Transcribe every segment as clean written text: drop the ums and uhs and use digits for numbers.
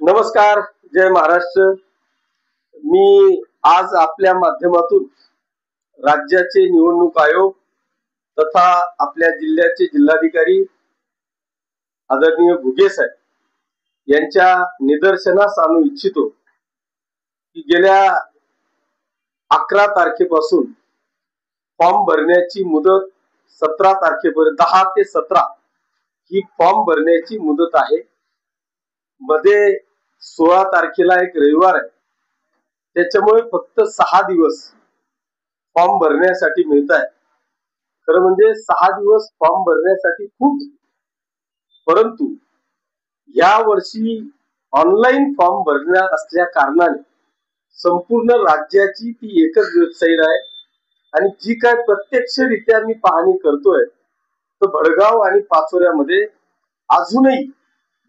नमस्कार, जय महाराष्ट्र। मी आज आपल्या माध्यमातून राज्याचे निवडणूक आयोग तथा आपल्या जिल्ह्याचे जिल्हाधिकारी आदरणीय घुगे साहेब यांच्या निदर्शनास आणू इच्छितो की गेल्या 11 तारखेपासून फॉर्म भरण्याची मुदत 17 तारखेपर्यंत 10 ते 17 ही फॉर्म भरण्याची मुदत आहे। मध्ये 16 तारखेला एक रविवार आहे, त्याच्यामुळे फक्त 6 दिवस फॉर्म भरण्यासाठी मिळत आहे। खरं म्हणजे 6 दिवस फॉर्म भरण्यासाठी खूप, परंतु या वर्षी ऑनलाईन फॉर्म भरण्या असल्या कारणाने संपूर्ण राज्याची ती एकच वेबसाईट आहे आणि जी काय प्रत्यक्षरित्या मी पाहणी करतोय तर भडगाव आणि पाचोऱ्यामध्ये अजूनही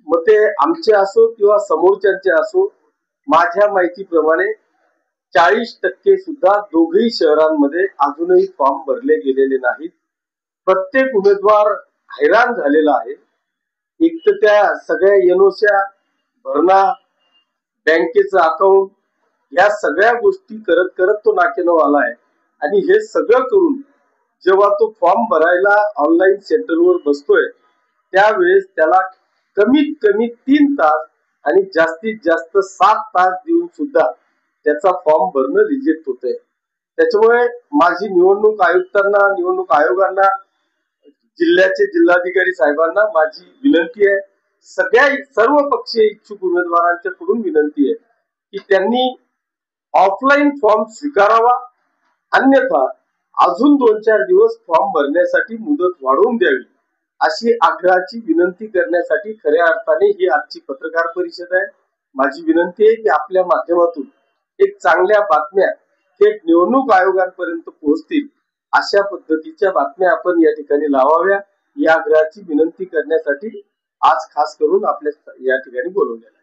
मग ते आमचे असो किंवा समोरच्यांचे असो, माझ्या माहितीप्रमाणे 40% सुद्धा दोघही शहरांमध्ये अजूनही फॉर्म भरले गेलेले नाहीत। प्रत्येक उमेदवार हैराण झालेला आहे। एक तर त्या सगळ्या एनओच्या भरणा, बँकेचं अकाउंट, या सगळ्या गोष्टी करत करत तो नाकेनऊ आला आहे आणि हे सगळं करून जेव्हा तो फॉर्म भरायला ऑनलाईन सेंटरवर बसतोय त्यावेळेस त्याला कमीत कमी 3 तास आणि जास्तीत जास्त 7 तास देऊन सुद्धा त्याचा फॉर्म भरणं रिजेक्ट होतंय। त्याच्यामुळे माझी निवडणूक आयुक्तांना, निवडणूक आयोगांना, जिल्ह्याचे जिल्हाधिकारी साहेबांना माझी विनंती आहे, सर्व पक्षीय इच्छुक उमेदवारांच्याकडून विनंती आहे की त्यांनी ऑफलाईन फॉर्म स्वीकारावा, अन्यथा अजून 2-4 दिवस फॉर्म भरण्यासाठी मुदत वाढवून द्यावी अशी आग्रहाची विनंती करण्यासाठी खऱ्या अर्थाने ही आजची पत्रकार परिषद आहे। माझी विनंती आहे की आपल्या माध्यमातून एक चांगल्या बातम्या थेट निवडणूक आयोगांपर्यंत पोहोचतील अशा पद्धतीच्या बातम्या आपण या ठिकाणी लावाव्या, या आग्रहाची विनंती करण्यासाठी आज खास करून आपल्या या ठिकाणी बोलवलेलं आहे।